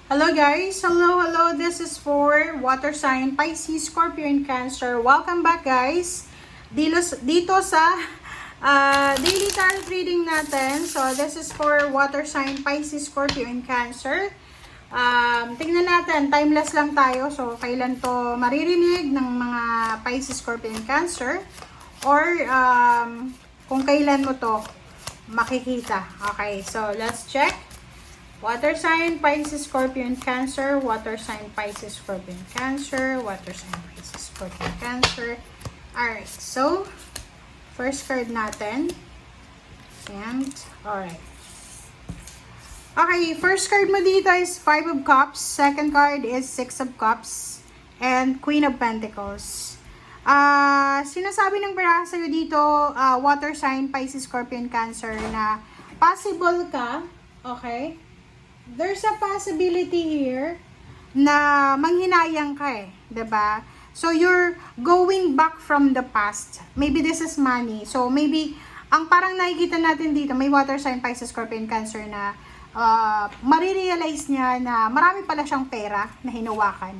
Hello guys! Hello! This is for water sign, Pisces, Scorpio, and Cancer. Welcome back guys! Dito sa daily tarot reading natin. So this is for water sign, Pisces, Scorpio, and Cancer. Tingnan natin, timeless lang tayo. So kailan to maririnig ng mga Pisces, Scorpio, and Cancer. Or kung kailan mo to makikita. Okay, so let's check. Water sign, Pisces, Scorpio, and Cancer. Water sign, Pisces, Scorpio, and Cancer. Water sign, Pisces, Scorpio, and Cancer. Alright, so, first card natin. And, alright. Okay, first card mo dito is 5 of Cups. Second card is 6 of Cups. And Queen of Pentacles. Sinasabi ng baraha sa'yo dito, water sign, Pisces, Scorpio, and Cancer, na possible ka, okay? There's a possibility here na manghinayang ka eh, 'di ba? So you're going back from the past. Maybe this is money. So maybe ang parang nakikita natin dito, may water sign, Pisces, Scorpio, and Cancer na marirealize niya na marami pala siyang pera na hinawakan.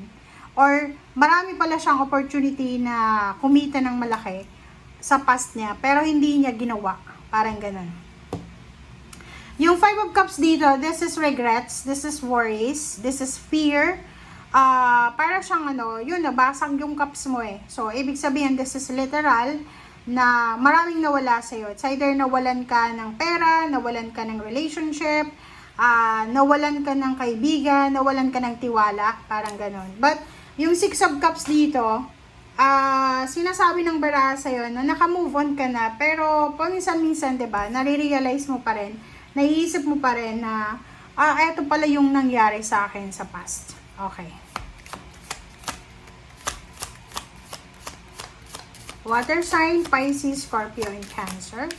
Or marami pala siyang opportunity na kumita ng malaki sa past niya, pero hindi niya ginawa. Parang ganun. Yung 5 of Cups dito, this is regrets, this is worries, this is fear. Para siyang yun, nabasag yung cups mo eh. So, ibig sabihin, this is literal na maraming nawala sa'yo. It's either nawalan ka ng pera, nawalan ka ng relationship, nawalan ka ng kaibigan, nawalan ka ng tiwala, parang ganon. But, yung 6 of Cups dito, sinasabi ng baraha sa'yo na naka-move on ka na, pero paminsan-minsan, diba, nare-realize mo pa rin, naiisip mo pa rin na, eto pala yung nangyari sa akin sa past. Okay. Water sign, Pisces, Scorpio, and Cancer.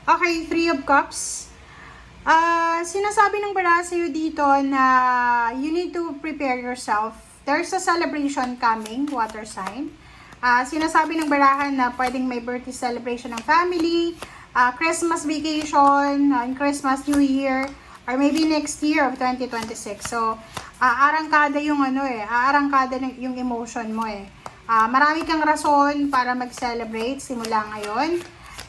Okay, 3 of Cups. Sinasabi ng baraha sa'yo dito na you need to prepare yourself. There's a celebration coming, water sign. Sinasabi ng barahan na pwedeng may birthday celebration ng family, Christmas vacation, Christmas, New Year, or maybe next year of 2026. So, aarangkada yung aarangkada yung emotion mo eh. Marami kang rason para mag-celebrate simula ngayon.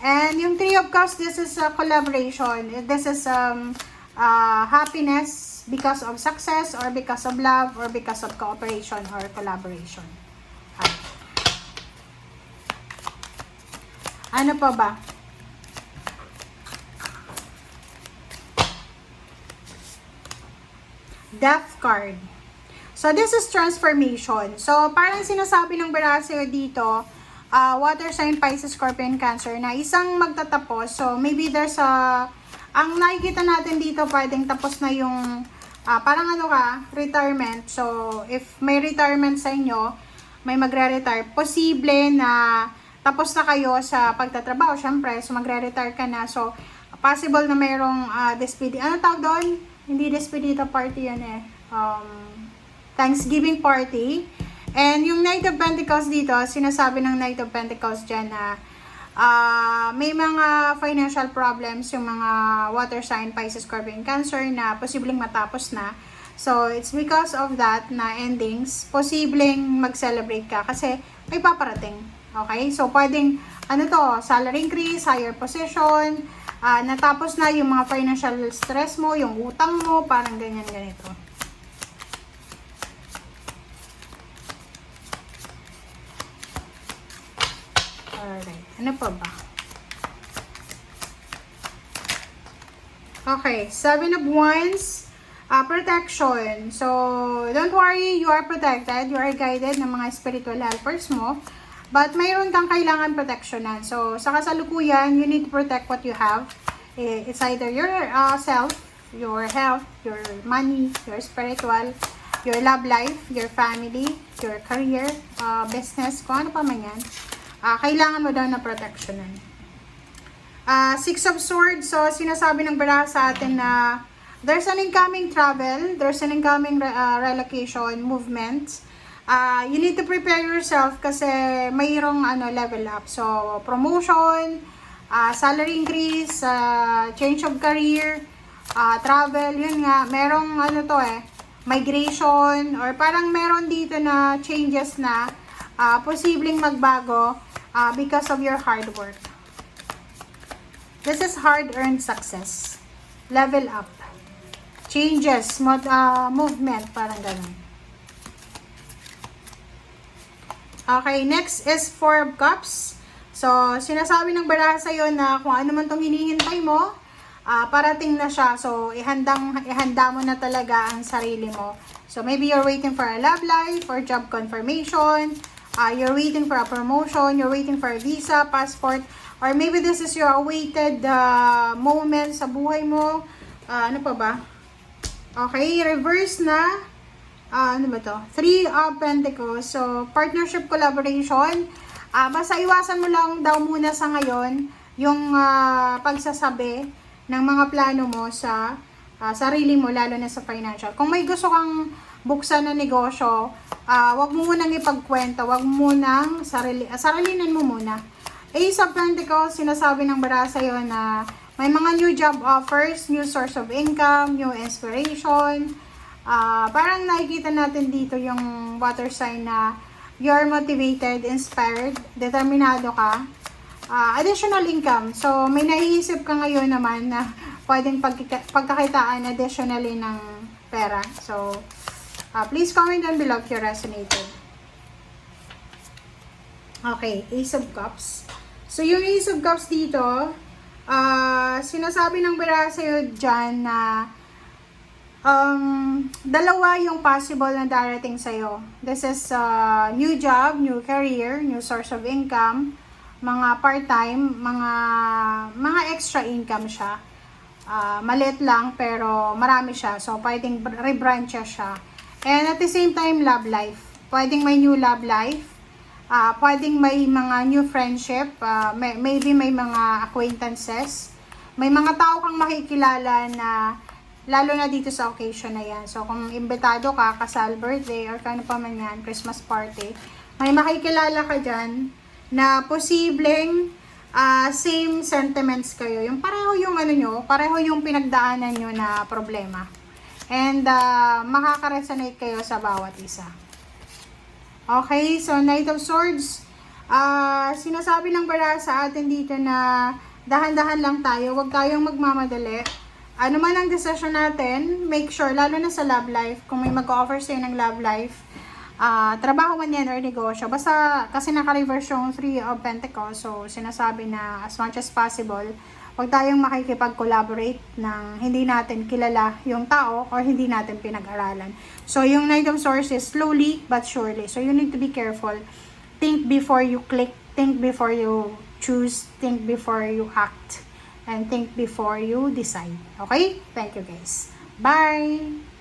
And yung 3 of Cups, this is a collaboration. This is happiness because of success, or because of love, or because of cooperation or collaboration. Ano pa ba? Death card. So, this is transformation. So, parang sinasabi ng baraha sa'yo dito, water sign, Pisces, Scorpio, and Cancer, na isang magtatapos. So, maybe there's ang nakikita natin dito, pwedeng tapos na yung, parang retirement. So, if may retirement sa inyo, may magre-retire, posible na tapos na kayo sa pagtatrabaho, syempre, so magre-retire ka na. So, possible na mayroong despedida. Ano tawag doon? Hindi despedida party yan eh. Thanksgiving party. And yung Knight of Pentacles dito, sinasabi ng Knight of Pentacles dyan na may mga financial problems yung mga water sign, Pisces, Scorpio, and Cancer na posibleng matapos na. So, it's because of that na endings, posibleng mag-celebrate ka kasi may paparating. Okay? So, pwedeng, salary increase, higher position, natapos na yung mga financial stress mo, yung utang mo, parang ganyan-ganito. Alright. Ano pa ba? Okay. 7 of Wands, protection. So, don't worry, you are protected. You are guided ng mga spiritual helpers mo. But mayroon kang kailangan proteksyonan. So, sa kasalukuyan, you need to protect what you have. It's either your self, your health, your money, your spiritual, your love life, your family, your career, business, kung ano pa man yan. Kailangan mo daw na proteksyonan. 6 of Swords. So, sinasabi ng baraha sa atin na there's an incoming travel, there's an incoming relocation, movement. You need to prepare yourself kasi mayroong level up. So, promotion, salary increase, change of career, travel, yun nga, merong ano to migration, or parang meron dito na changes na posibleng magbago because of your hard work. This is hard-earned success. Level up. Changes, movement, parang ganun. Okay, next is Four of Cups. So, sinasabi ng baraha sa'yo na kung ano man itong hinihintay mo, parating na siya. So, ihanda mo na talaga ang sarili mo. So, maybe you're waiting for a love life or job confirmation. You're waiting for a promotion. You're waiting for a visa, passport. Or maybe this is your awaited moment sa buhay mo. Ano pa ba? Okay, reverse na. Ano ba to? Three of Pentacles. So, partnership, collaboration. Basta iwasan mo lang daw muna sa ngayon yung pagsasabi ng mga plano mo sa sarili mo, lalo na sa financial. Kung may gusto kang buksan na negosyo, wag mo munang ipagkwenta, wag mo munang sarilinin mo muna. Ace of Pentacles, sinasabi ng baraha sa'yo na may mga new job offers, new source of income, new inspiration. Parang nakikita natin dito yung water sign na you're motivated, inspired, determinado ka. Additional income. So, may naiisip ka ngayon naman na pwedeng pagkakitaan additionally ng pera. So, please comment down below if you resonated. Okay, Ace of Cups. So, yung Ace of Cups dito, sinasabi ng baraha sa'yo dyan na dalawa yung possible na darating sa'yo. This is new job, new career, new source of income, mga part-time, mga extra income siya. Maliit lang pero marami siya. So, pwedeng rebranch siya. And at the same time, love life. Pwedeng may new love life. Pwedeng may mga new friendship, maybe may mga acquaintances, may mga tao kang makikilala na, lalo na dito sa occasion na yan. So, kung imbitado ka, kasal, birthday, or kano pa man yan, Christmas party, may makikilala ka dyan na posibleng same sentiments kayo. Yung pareho yung ano nyo, pareho yung pinagdaanan nyo na problema. And makaka-resonate kayo sa bawat isa. Okay, so Knight of Swords, sinasabi ng baraha sa atin dito na dahan-dahan lang tayo, huwag tayong magmamadali. Ano man ang decision natin, make sure, lalo na sa love life, kung may mag-offer sa'yo ng love life, trabaho man yan or negosyo, basta kasi naka-reverse yung Three of Pentacles, so sinasabi na as much as possible, huwag tayong makikipag-collaborate ng hindi natin kilala yung tao or hindi natin pinag-aralan. So, yung Knight of Swords is slowly but surely. So, you need to be careful. Think before you click. Think before you choose. Think before you act. And think before you decide. Okay? Thank you guys. Bye!